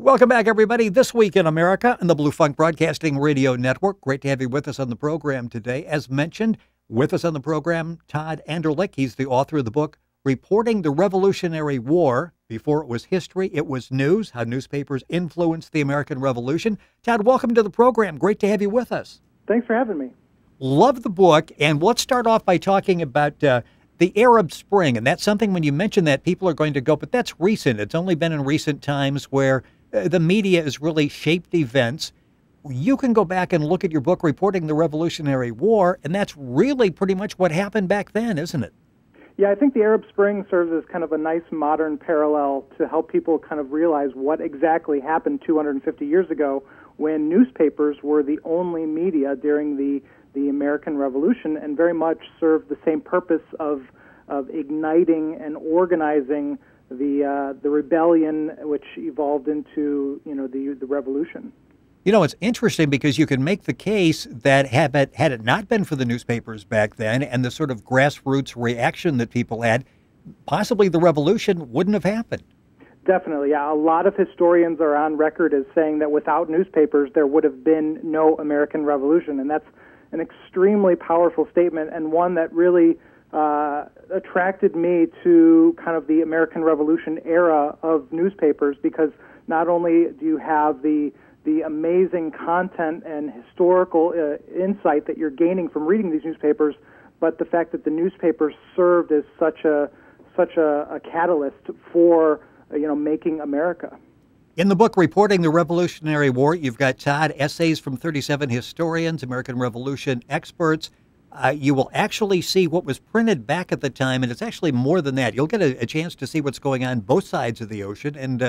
Welcome back, everybody. This Week in America and the Blue Funk Broadcasting Radio Network. Great to have you with us on the program today. As mentioned, with us on the program, Todd Andrlik. He's the author of the book, Reporting the Revolutionary War. Before it was history, it was news, how newspapers influenced the American Revolution. Todd, welcome to the program. Great to have you with us. Thanks for having me. Love the book. And let's start off by talking about the Arab Spring. And that's something, when you mention that, people are going to go, but that's recent. It's only been in recent times where the media has really shaped events. You can go back and look at your book, Reporting the Revolutionary War, and that's really pretty much what happened back then, isn't it? Yeah, I think the Arab Spring serves as kind of a nice modern parallel to help people kind of realize what exactly happened 250 years ago when newspapers were the only media during the American Revolution and very much served the same purpose of igniting and organizing the rebellion, which evolved into the revolution. You know, it's interesting because you can make the case that had it not been for the newspapers back then and the sort of grassroots reaction that people had, possibly the revolution wouldn't have happened. Definitely, yeah. A lot of historians are on record as saying that without newspapers, there would have been no American Revolution, and that's an extremely powerful statement and one that really attracted me to kind of the American Revolution era of newspapers, because not only do you have the amazing content and historical insight that you're gaining from reading these newspapers, but the fact that the newspapers served as such a catalyst for making America. In the book, Reporting the Revolutionary War, you've got, Todd, essays from 37 historians, American Revolution experts. You will actually see what was printed back at the time, and it's actually more than that. You'll get a chance to see what's going on both sides of the ocean, and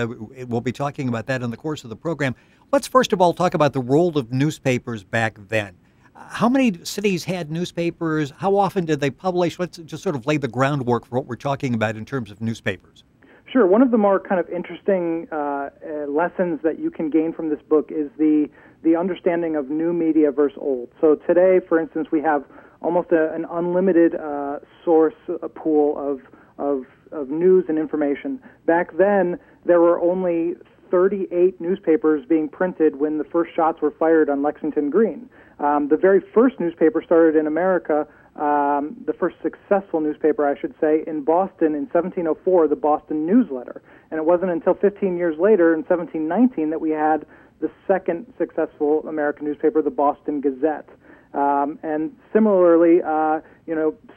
we'll be talking about that in the course of the program. Let's first of all talk about the role of newspapers back then. How many cities had newspapers? How often did they publish? Let's just sort of lay the groundwork for what we're talking about in terms of newspapers. Sure. One of the more kind of interesting lessons that you can gain from this book is the understanding of new media versus old. So today, for instance, we have almost an unlimited source pool of news and information. Back then, there were only 38 newspapers being printed when the first shots were fired on Lexington Green. The very first newspaper started in America, the first successful newspaper, I should say, in Boston in 1704, the Boston Newsletter. And it wasn't until 15 years later, in 1719, that we had the second successful American newspaper, the Boston Gazette. And similarly,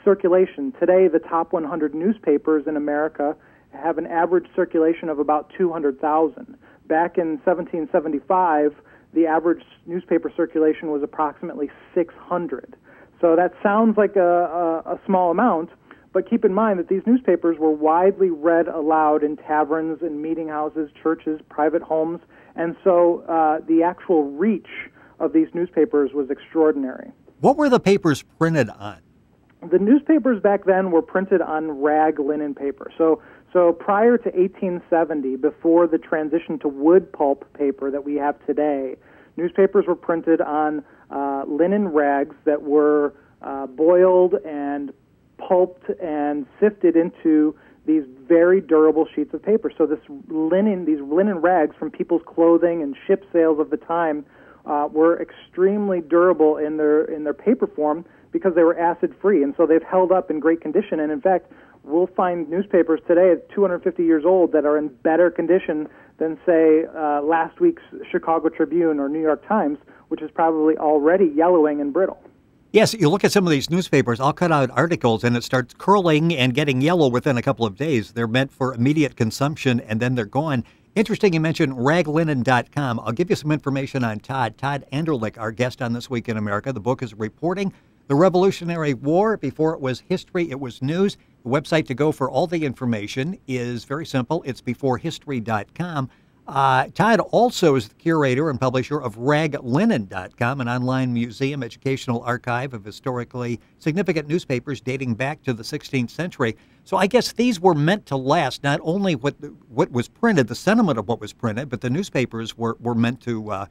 circulation. Today, the top 100 newspapers in America have an average circulation of about 200,000. Back in 1775, the average newspaper circulation was approximately 600. So that sounds like a small amount, but keep in mind that these newspapers were widely read aloud in taverns and meeting houses, churches, private homes, and so the actual reach of these newspapers was extraordinary. What were the papers printed on? The newspapers back then were printed on rag linen paper. So prior to 1870, before the transition to wood pulp paper that we have today, newspapers were printed on linen rags that were boiled and pulped and sifted into these very durable sheets of paper. So these linen rags from people's clothing and ship sails of the time were extremely durable in their paper form because they were acid-free, and so they've held up in great condition. And in fact, we'll find newspapers today at 250 years old that are in better condition than, say, last week's Chicago Tribune or New York Times, which is probably already yellowing and brittle. Yes, you look at some of these newspapers, I'll cut out articles and it starts curling and getting yellow within a couple of days. They're meant for immediate consumption and then they're gone. Interesting you mentioned raglinen.com. I'll give you some information on Todd. Todd Andrlik, our guest on This Week in America. The book is Reporting the Revolutionary War. Before it was history, it was news. The website to go for all the information is very simple. It's beforehistory.com. Todd also is the curator and publisher of raglinen.com, an online museum educational archive of historically significant newspapers dating back to the 16th century. So I guess these were meant to last, not only what was printed, the sentiment of what was printed, but the newspapers were meant to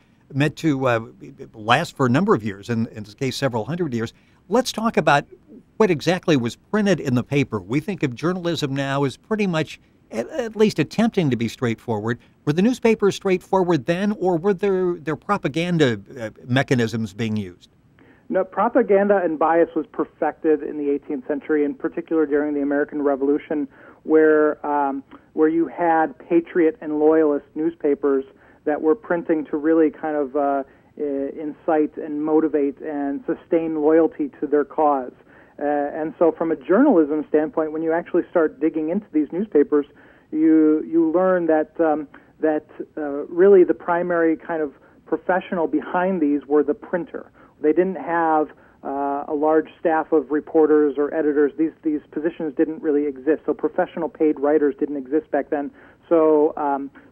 last for a number of years, in this case several hundred years. Let's talk about what exactly was printed in the paper. We think of journalism now as pretty much at least attempting to be straightforward. Were the newspapers straightforward then, or were there propaganda mechanisms being used? No, propaganda and bias was perfected in the 18th century, in particular during the American Revolution, where you had patriot and loyalist newspapers that were printing to really kind of incite and motivate and sustain loyalty to their cause. And so from a journalism standpoint, when you actually start digging into these newspapers, you learn that really the primary kind of professional behind these were the printer. They didn't have a large staff of reporters or editors. These positions didn't really exist. So professional paid writers didn't exist back then. So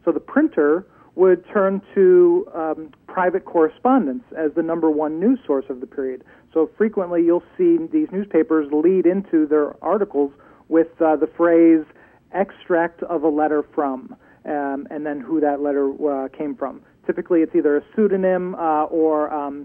the printer would turn to private correspondence as the number one news source of the period. So frequently you'll see these newspapers lead into their articles with the phrase "extract of a letter from," and then who that letter came from. Typically, it's either a pseudonym or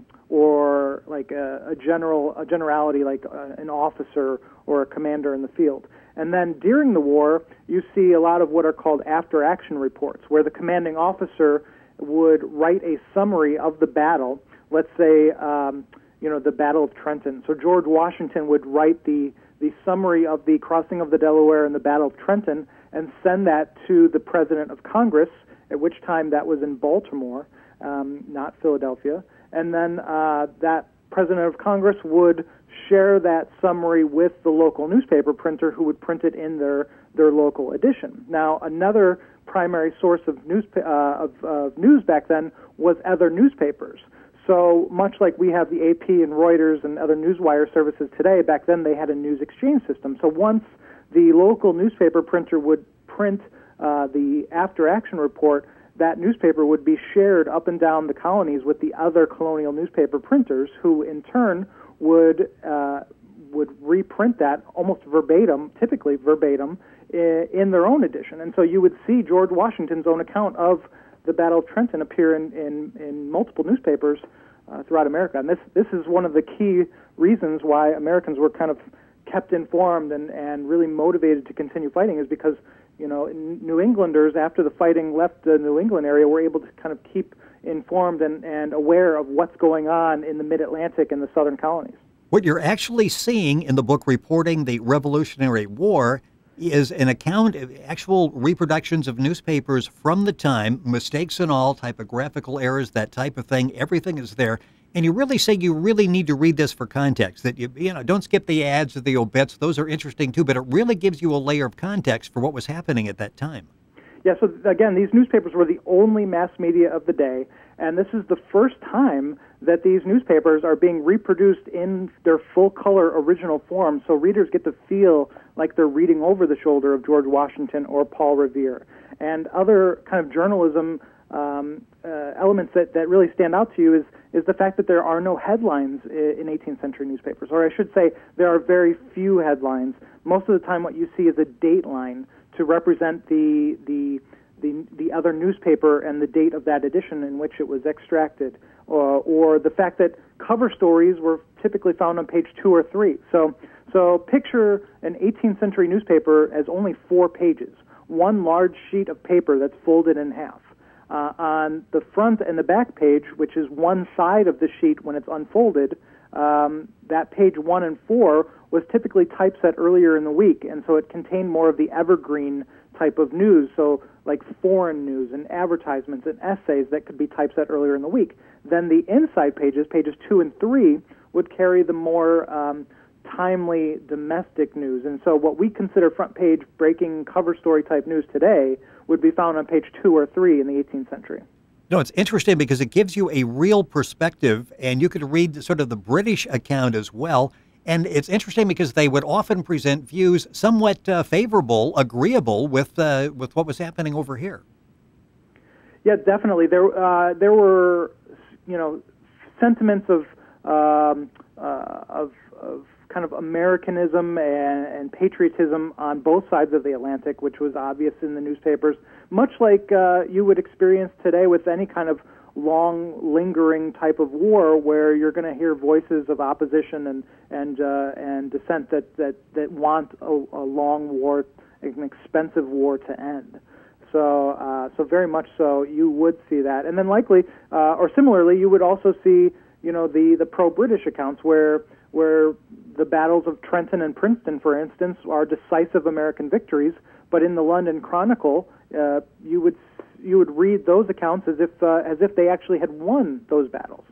like a generality, like an officer or a commander in the field. And then during the war, you see a lot of what are called after-action reports, where the commanding officer would write a summary of the battle. Let's say, the Battle of Trenton. So George Washington would write the summary of the crossing of the Delaware and the Battle of Trenton and send that to the President of Congress, at which time that was in Baltimore, not Philadelphia. And then that President of Congress would share that summary with the local newspaper printer, who would print it in their local edition. Now, another primary source of news back then was other newspapers. So much like we have the AP and Reuters and other newswire services today, back then they had a news exchange system. So once the local newspaper printer would print the after-action report, that newspaper would be shared up and down the colonies with the other colonial newspaper printers, who in turn would reprint that almost verbatim, typically verbatim, in their own edition. And so you would see George Washington's own account of the Battle of Trenton appear in multiple newspapers throughout America. And this is one of the key reasons why Americans were kind of kept informed and really motivated to continue fighting, is because New Englanders, after the fighting left the New England area, were able to kind of keep informed and aware of what's going on in the mid-Atlantic and the southern colonies. What you're actually seeing in the book Reporting the Revolutionary War is an account of actual reproductions of newspapers from the time, mistakes and all, typographical errors, that type of thing. Everything is there. And you really say you really need to read this for context, that you don't skip the ads or the obits. Those are interesting too, but it really gives you a layer of context for what was happening at that time. Yeah, so again, these newspapers were the only mass media of the day, and this is the first time that these newspapers are being reproduced in their full-color original form, so readers get to feel like they're reading over the shoulder of George Washington or Paul Revere. And other kind of journalism elements that really stand out to you is the fact that there are no headlines in 18th century newspapers, or I should say there are very few headlines. Most of the time what you see is a date line to represent the other newspaper and the date of that edition in which it was extracted, or the fact that cover stories were typically found on page 2 or 3. So picture an 18th century newspaper as only 4 pages, one large sheet of paper that's folded in half. On the front and the back page, which is one side of the sheet when it's unfolded, that page 1 and 4 was typically typeset earlier in the week, and so it contained more of the evergreen type of news, so like foreign news and advertisements and essays that could be typeset earlier in the week. Then the inside pages 2 and 3, would carry the more timely domestic news. And so what we consider front page breaking cover story type news today would be found on page 2 or 3 in the 18th century. No, it's interesting because it gives you a real perspective, and you could read sort of the British account as well. And it's interesting because they would often present views somewhat favorable, agreeable with what was happening over here. Yeah, definitely. There were sentiments of kind of Americanism and patriotism on both sides of the Atlantic, which was obvious in the newspapers, much like you would experience today with any kind of long, lingering type of war, where you're going to hear voices of opposition and dissent that want a long war an expensive war to end. So very much so, you would see that, and then likely, or similarly, you would also see, the pro-British accounts where the battles of Trenton and Princeton, for instance, are decisive American victories. But in the London Chronicle, you would read those accounts as if they actually had won those battles.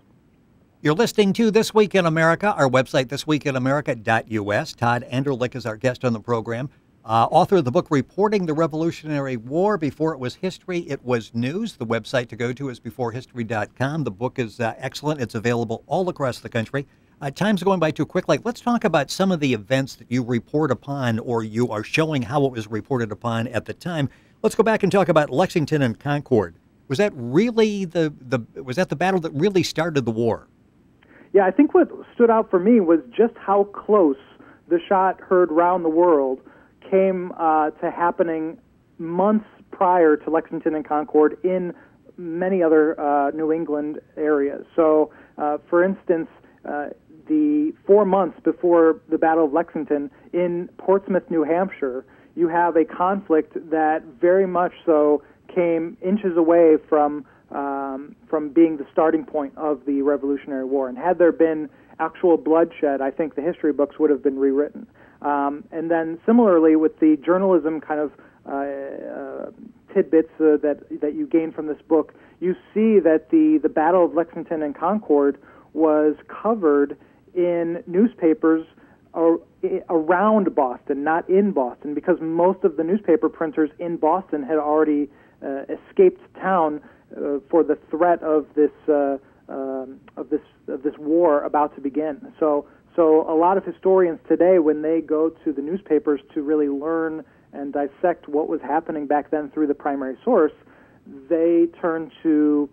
You're listening to This Week in America, our website, thisweekinamerica.us. Todd Andrlik is our guest on the program. Author of the book Reporting the Revolutionary War, Before It Was History, It Was News. The website to go to is beforehistory.com. The book is excellent. It's available all across the country. Time's going by too quickly. Let's talk about some of the events that you report upon, or you are showing how it was reported upon at the time. Let's go back and talk about Lexington and Concord. Was that really was that the battle that really started the war? Yeah, I think what stood out for me was just how close the shot heard round the world came to happening months prior to Lexington and Concord in many other New England areas. So, for instance, the 4 months before the Battle of Lexington in Portsmouth, New Hampshire, you have a conflict that very much so came inches away from being the starting point of the Revolutionary War. And had there been actual bloodshed, I think the history books would have been rewritten. And then similarly with the journalism kind of tidbits that you gain from this book, you see that the Battle of Lexington and Concord was covered in newspapers around Boston, not in Boston, because most of the newspaper printers in Boston had already escaped town for the threat of this war about to begin. So a lot of historians today, when they go to the newspapers to really learn and dissect what was happening back then through the primary source, they turn to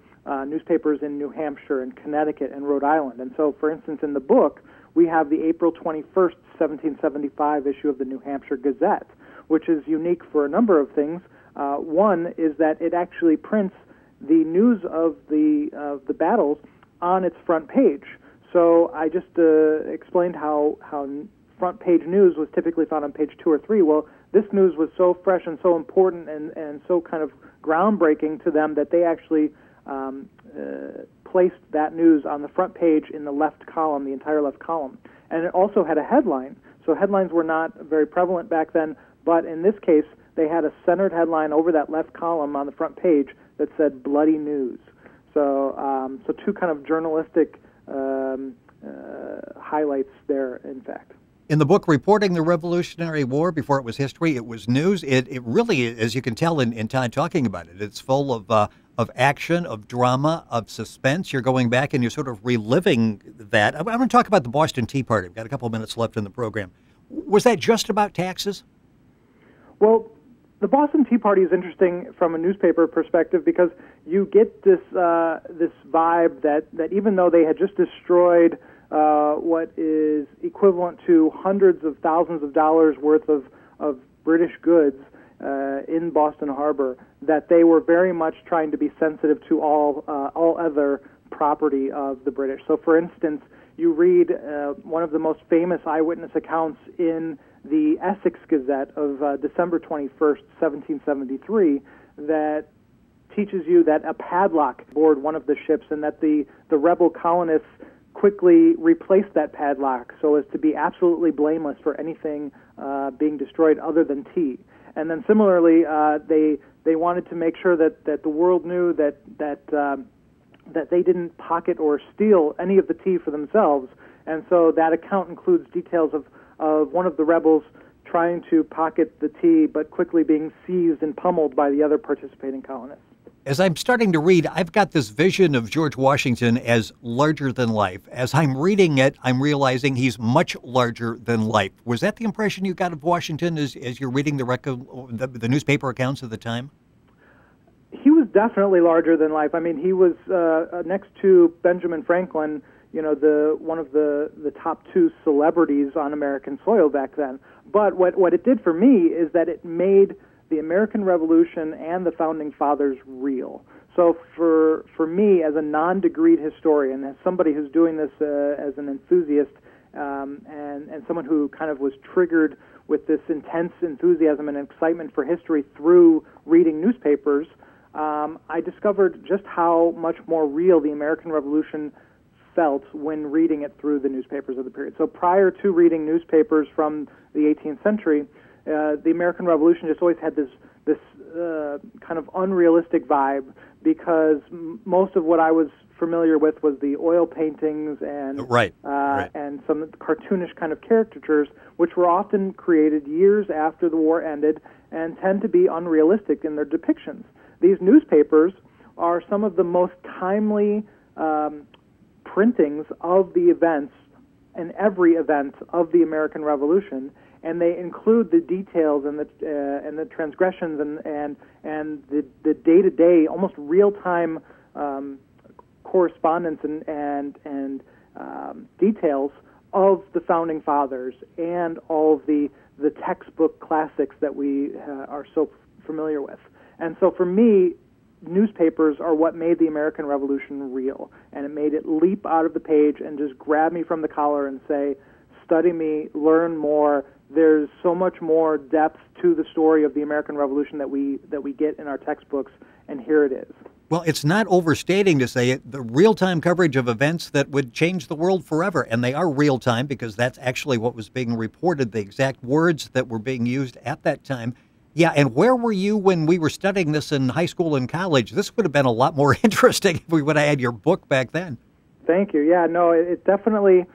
newspapers in New Hampshire and Connecticut and Rhode Island. And so, for instance, in the book, we have the April 21st, 1775 issue of the New Hampshire Gazette, which is unique for a number of things. One is that it actually prints the news of the battles on its front page. So I just explained how front page news was typically found on page 2 or 3. Well, this news was so fresh and so important and so kind of groundbreaking to them that they actually placed that news on the front page in the left column, the entire left column. And it also had a headline. So headlines were not very prevalent back then, but in this case, they had a centered headline over that left column on the front page that said "Bloody News." So, two kind of journalistic highlights there, in fact. In the book, Reporting the Revolutionary War, Before It Was History, It Was News. It really, as you can tell in Todd talking about it, it's full of action, of drama, of suspense. You're going back and you're sort of reliving that. I'm going to talk about the Boston Tea Party. We've got a couple of minutes left in the program. Was that just about taxes? Well, the Boston Tea Party is interesting from a newspaper perspective because you get this vibe that even though they had just destroyed what is equivalent to hundreds of thousands of dollars worth of British goods in Boston Harbor, that they were very much trying to be sensitive to all other property of the British. So, for instance, you read one of the most famous eyewitness accounts in the Essex Gazette of December 21st, 1773, that teaches you that a padlock aboard one of the ships and that the rebel colonists quickly replaced that padlock so as to be absolutely blameless for anything being destroyed other than tea. And then similarly, they wanted to make sure that the world knew that they didn't pocket or steal any of the tea for themselves. And so that account includes details of one of the rebels trying to pocket the tea but quickly being seized and pummeled by the other participating colonists. As I'm starting to read, I've got this vision of George Washington as larger than life. As I'm reading it, I'm realizing he's much larger than life. Was that the impression you got of Washington as you're reading the newspaper accounts of the time? He was definitely larger than life. I mean, he was next to Benjamin Franklin, one of the top two celebrities on American soil back then. But what it did for me is that it made the American Revolution and the Founding Fathers real. So for me, as a non-degreed historian, as somebody who's doing this as an enthusiast, and someone who kind of was triggered this intense enthusiasm and excitement for history through reading newspapers, I discovered just how much more real the American Revolution felt when reading it through the newspapers of the period. So prior to reading newspapers from the 18th century, the American Revolution just always had this kind of unrealistic vibe, because most of what I was familiar with was the oil paintings and and some cartoonish kind of caricatures, which were often created years after the war ended and tend to be unrealistic in their depictions. These newspapers are some of the most timely printings of the events and every event of the American Revolution, and they include the details and the transgressions and the day-to-day, almost real-time correspondence and details of the founding fathers and all of the textbook classics that we are so familiar with. And so for me, newspapers are what made the American Revolution real, and it made it leap out of the page and just grab me from the collar and say, study me, learn more. There's so much more depth to the story of the American Revolution that we get in our textbooks, and here it is. Well, it's not overstating to say it, the real-time coverage of events that would change the world forever, and they are real-time because that's actually what was being reported, the exact words that were being used at that time. Yeah, and where were you when we were studying this in high school and college? This would have been a lot more interesting if we would have had your book back then. Thank you. Yeah, no, it definitely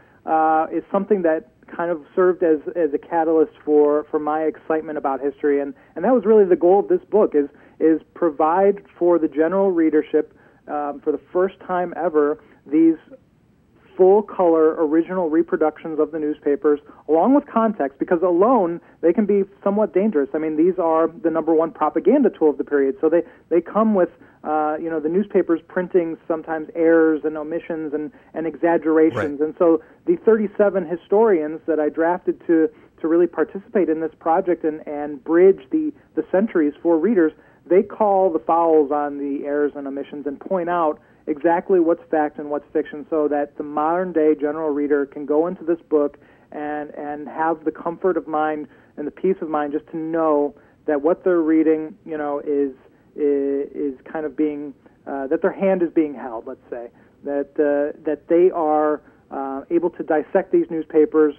is something that kind of served as a catalyst for my excitement about history, and that was really the goal of this book, is provide for the general readership, for the first time ever, these full-color original reproductions of the newspapers, along with context, because alone they can be somewhat dangerous. I mean, these are the number one propaganda tool of the period, so they come with the newspapers printing sometimes errors and omissions and exaggerations. Right. And so the 37 historians that I drafted to really participate in this project and bridge the centuries for readers, they call the fouls on the errors and omissions and point out exactly what's fact and what's fiction, so that the modern-day general reader can go into this book and have the comfort of mind and the peace of mind just to know that what they're reading, is kind of being that their hand is being held. Let's say that they are able to dissect these newspapers,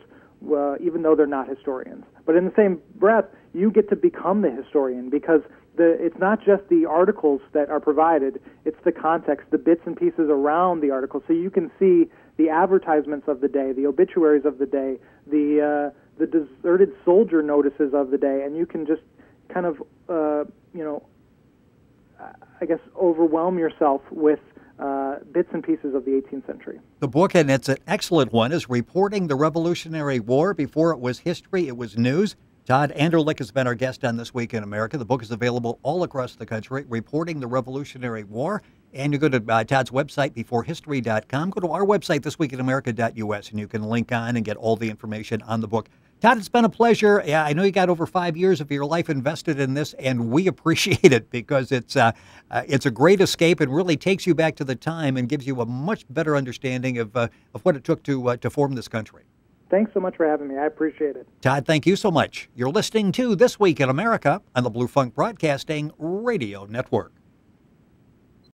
even though they're not historians. But in the same breath, you get to become the historian, because it's not just the articles that are provided, it's the context, the bits and pieces around the article. So you can see the advertisements of the day, the obituaries of the day, the deserted soldier notices of the day, and you can just kind of, I guess, overwhelm yourself with bits and pieces of the 18th century. The book, and it's an excellent one, is Reporting the Revolutionary War. Before it was history, it was news. Todd Andrlik has been our guest on This Week in America. The book is available all across the country, Reporting the Revolutionary War. And you go to Todd's website, beforehistory.com. Go to our website, thisweekinamerica.us, and you can link on and get all the information on the book. Todd, it's been a pleasure. Yeah, I know you got over 5 years of your life invested in this, and we appreciate it because it's a great escape and really takes you back to the time and gives you a much better understanding of what it took to form this country. Thanks so much for having me. I appreciate it. Todd, thank you so much. You're listening to This Week in America on the Blue Funk Broadcasting Radio Network.